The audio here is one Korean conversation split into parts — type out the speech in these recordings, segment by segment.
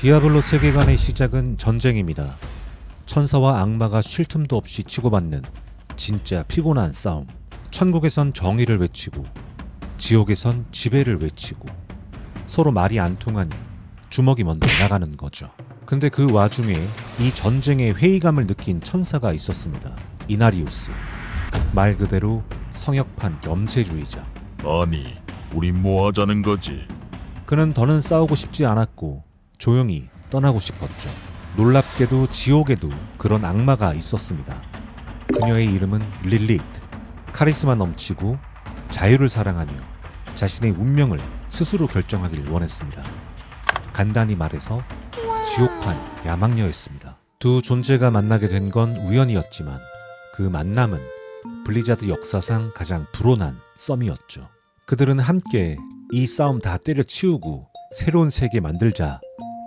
디아블로 세계관의 시작은 전쟁입니다. 천사와 악마가 쉴 틈도 없이 치고받는 진짜 피곤한 싸움. 천국에선 정의를 외치고 지옥에선 지배를 외치고 서로 말이 안 통하니 주먹이 먼저 나가는 거죠. 근데 그 와중에 이 전쟁의 회의감을 느낀 천사가 있었습니다. 이나리우스. 말 그대로 성역판 염세주의자. 아니, 우리 뭐 하자는 거지? 그는 더는 싸우고 싶지 않았고 조용히 떠나고 싶었죠. 놀랍게도 지옥에도 그런 악마가 있었습니다. 그녀의 이름은 릴리트. 카리스마 넘치고 자유를 사랑하며 자신의 운명을 스스로 결정하길 원했습니다. 간단히 말해서 지옥판 야망녀였습니다. 두 존재가 만나게 된 건 우연이었지만 그 만남은 블리자드 역사상 가장 불온한 썸이었죠. 그들은 함께 이 싸움 다 때려치우고 새로운 세계 만들자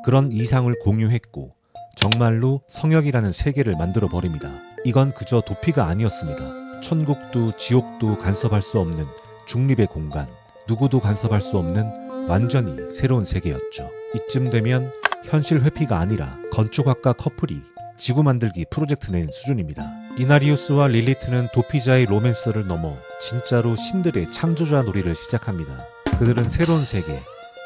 그런 이상을 공유했고 정말로 성역이라는 세계를 만들어 버립니다. 이건 그저 도피가 아니었습니다. 천국도 지옥도 간섭할 수 없는 중립의 공간, 누구도 간섭할 수 없는 완전히 새로운 세계였죠. 이쯤 되면 현실 회피가 아니라 건축학과 커플이 지구 만들기 프로젝트 낸 수준입니다. 이나리우스와 릴리트는 도피자의 로맨스를 넘어 진짜로 신들의 창조자 놀이를 시작합니다. 그들은 새로운 세계,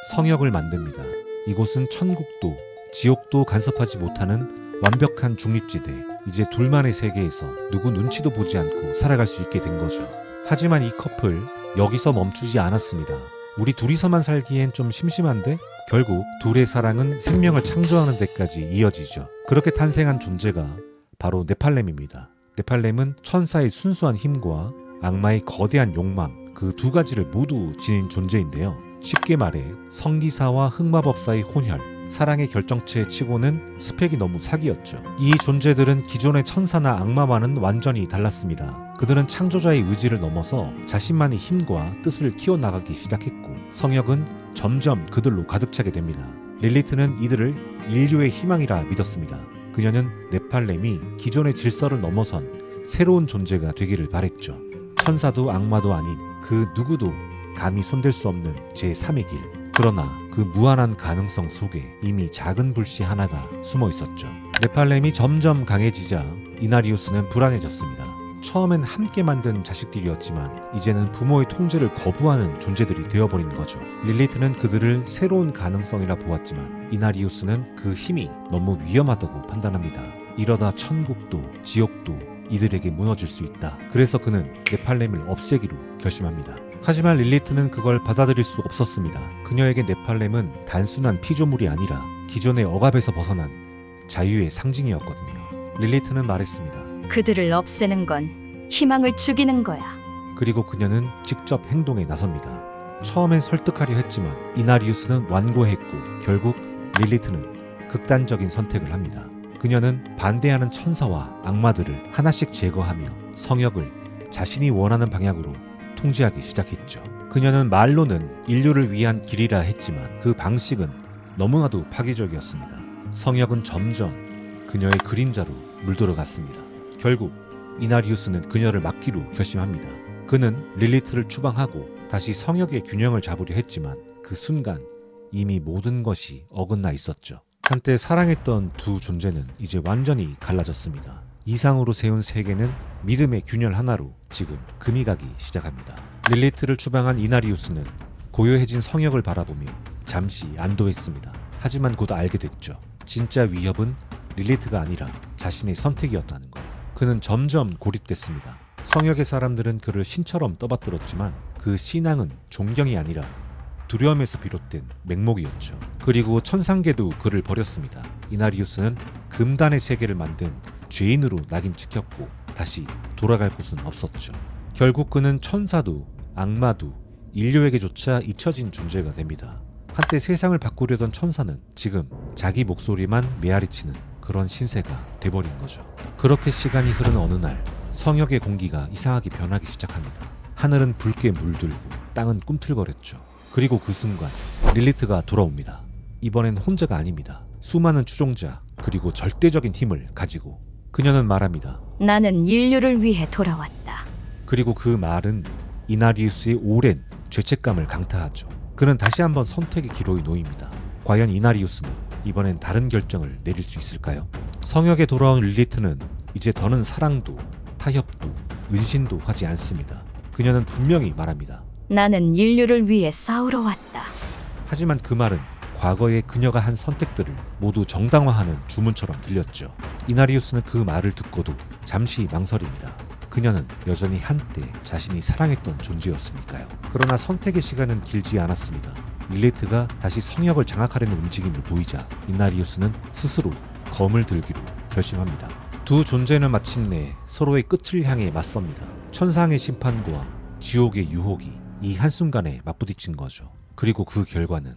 성역을 만듭니다. 이곳은 천국도 지옥도 간섭하지 못하는 완벽한 중립지대. 이제 둘만의 세계에서 누구 눈치도 보지 않고 살아갈 수 있게 된 거죠. 하지만 이 커플 여기서 멈추지 않았습니다. 우리 둘이서만 살기엔 좀 심심한데? 결국 둘의 사랑은 생명을 창조하는 데까지 이어지죠. 그렇게 탄생한 존재가 바로 네팔렘입니다. 네팔렘은 천사의 순수한 힘과 악마의 거대한 욕망, 그 두 가지를 모두 지닌 존재인데요. 쉽게 말해 성기사와 흑마법사의 혼혈, 사랑의 결정체 치고는 스펙이 너무 사기였죠. 이 존재들은 기존의 천사나 악마와는 완전히 달랐습니다. 그들은 창조자의 의지를 넘어서 자신만의 힘과 뜻을 키워나가기 시작했고 성역은 점점 그들로 가득 차게 됩니다. 릴리트는 이들을 인류의 희망이라 믿었습니다. 그녀는 네팔렘이 기존의 질서를 넘어선 새로운 존재가 되기를 바랬죠. 천사도 악마도 아닌 그 누구도 감히 손댈 수 없는 제3의 길. 그러나 그 무한한 가능성 속에 이미 작은 불씨 하나가 숨어 있었죠. 네팔렘이 점점 강해지자 이나리우스는 불안해졌습니다. 처음엔 함께 만든 자식들이었지만 이제는 부모의 통제를 거부하는 존재들이 되어버린 거죠. 릴리트는 그들을 새로운 가능성이라 보았지만 이나리우스는 그 힘이 너무 위험하다고 판단합니다. 이러다 천국도 지옥도 이들에게 무너질 수 있다. 그래서 그는 네팔렘을 없애기로 결심합니다. 하지만 릴리트는 그걸 받아들일 수 없었습니다. 그녀에게 네팔렘은 단순한 피조물이 아니라 기존의 억압에서 벗어난 자유의 상징이었거든요. 릴리트는 말했습니다. 그들을 없애는 건 희망을 죽이는 거야. 그리고 그녀는 직접 행동에 나섭니다. 처음엔 설득하려 했지만 이나리우스는 완고했고 결국 릴리트는 극단적인 선택을 합니다. 그녀는 반대하는 천사와 악마들을 하나씩 제거하며 성역을 자신이 원하는 방향으로 통제하기 시작했죠. 그녀는 말로는 인류를 위한 길이라 했지만 그 방식은 너무나도 파괴적이었습니다. 성역은 점점 그녀의 그림자로 물들어갔습니다. 결국 이나리우스는 그녀를 막기로 결심합니다. 그는 릴리트를 추방하고 다시 성역의 균형을 잡으려 했지만 그 순간 이미 모든 것이 어긋나 있었죠. 한때 사랑했던 두 존재는 이제 완전히 갈라졌습니다. 이상으로 세운 세계는 믿음의 균열 하나로 지금 금이 가기 시작합니다. 릴리트를 추방한 이나리우스는 고요해진 성역을 바라보며 잠시 안도했습니다. 하지만 곧 알게 됐죠. 진짜 위협은 릴리트가 아니라 자신의 선택이었다는 것. 그는 점점 고립됐습니다. 성역의 사람들은 그를 신처럼 떠받들었지만 그 신앙은 존경이 아니라 두려움에서 비롯된 맹목이었죠. 그리고 천상계도 그를 버렸습니다. 이나리우스는 금단의 세계를 만든 죄인으로 낙인 찍혔고 다시 돌아갈 곳은 없었죠. 결국 그는 천사도 악마도 인류에게조차 잊혀진 존재가 됩니다. 한때 세상을 바꾸려던 천사는 지금 자기 목소리만 메아리치는 그런 신세가 돼버린 거죠. 그렇게 시간이 흐르는 어느 날 성역의 공기가 이상하게 변하기 시작합니다. 하늘은 붉게 물들고 땅은 꿈틀거렸죠. 그리고 그 순간 릴리트가 돌아옵니다. 이번엔 혼자가 아닙니다. 수많은 추종자 그리고 절대적인 힘을 가지고 그녀는 말합니다. 나는 인류를 위해 돌아왔다. 그리고 그 말은 이나리우스의 오랜 죄책감을 강타하죠. 그는 다시 한번 선택의 기로에 놓입니다. 과연 이나리우스는 이번엔 다른 결정을 내릴 수 있을까요? 성역에 돌아온 릴리트는 이제 더는 사랑도 타협도 은신도 하지 않습니다. 그녀는 분명히 말합니다. 나는 인류를 위해 싸우러 왔다. 하지만 그 말은 과거의 그녀가 한 선택들을 모두 정당화하는 주문처럼 들렸죠. 이나리우스는 그 말을 듣고도 잠시 망설입니다. 그녀는 여전히 한때 자신이 사랑했던 존재였으니까요. 그러나 선택의 시간은 길지 않았습니다. 릴리트가 다시 성역을 장악하려는 움직임을 보이자 이나리우스는 스스로 검을 들기로 결심합니다. 두 존재는 마침내 서로의 끝을 향해 맞섭니다. 천상의 심판과 지옥의 유혹이 이 한순간에 맞부딪힌 거죠. 그리고 그 결과는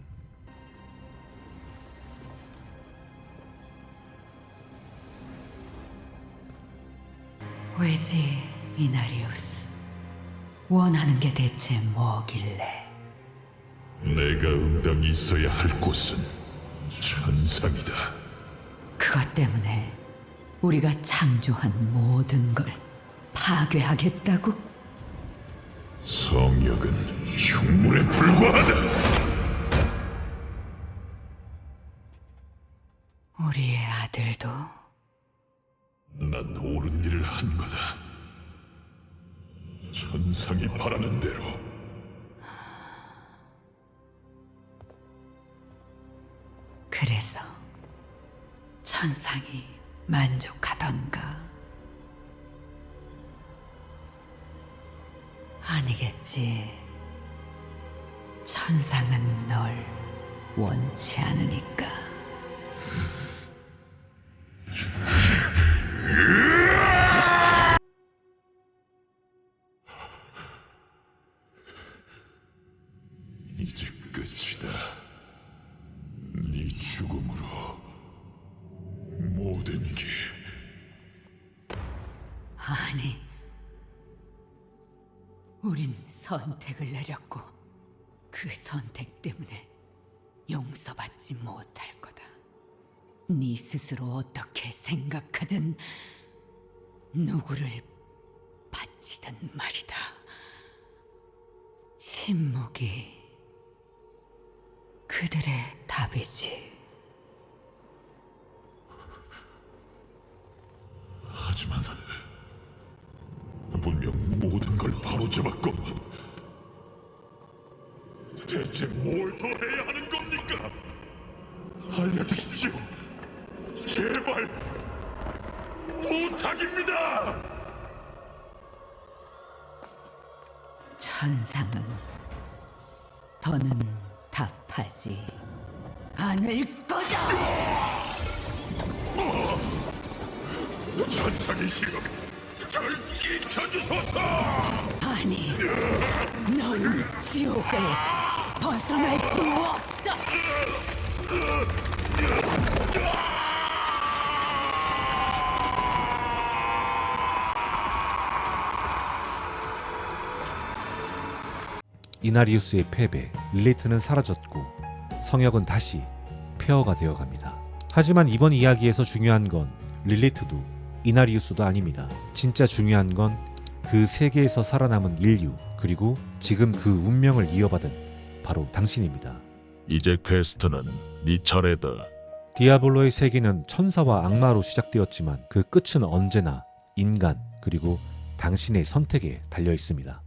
왜지, 이나리우스? 원하는 게 대체 뭐길래? 내가 응당이 있어야 할 곳은 천상이다. 그것 때문에 우리가 창조한 모든 걸 파괴하겠다고? 성역은 흉물에 불과하다. 우리의 아들도 난 옳은 일을 한 거다. 천상이 바라는 대로. 그래서 천상이 만족하던가? 아니겠지. 천상은 널 원치 않으니까. 이제 끝이다. 네 죽음으로 모든 게. 아니, 우린 선택을 내렸고 그 선택 때문에 용서받지 못할 거다. 네 스스로 어떻게 생각하든 누구를 바치든 말이다. 침묵이 그들의 답이지. 하지만 분명 모든 걸 바로잡았건만 대체 뭘 더 해야 하는 겁니까? 알려주십시오. 제발 부탁입니다. 천상은 더는 답하지 않을 거다. 천상의 시간 절 지켜주소서. 아니, 넌 지옥을 벗어날 수 없다. 이나리우스의 패배, 릴리트는 사라졌고 성역은 다시 폐허가 되어갑니다. 하지만 이번 이야기에서 중요한 건 릴리트도 이나리우스도 아닙니다. 진짜 중요한 건 그 세계에서 살아남은 인류, 그리고 지금 그 운명을 이어받은 바로 당신입니다. 이제 퀘스트는 네 차례다. 디아블로의 세계는 천사와 악마로 시작되었지만 그 끝은 언제나 인간 그리고 당신의 선택에 달려 있습니다.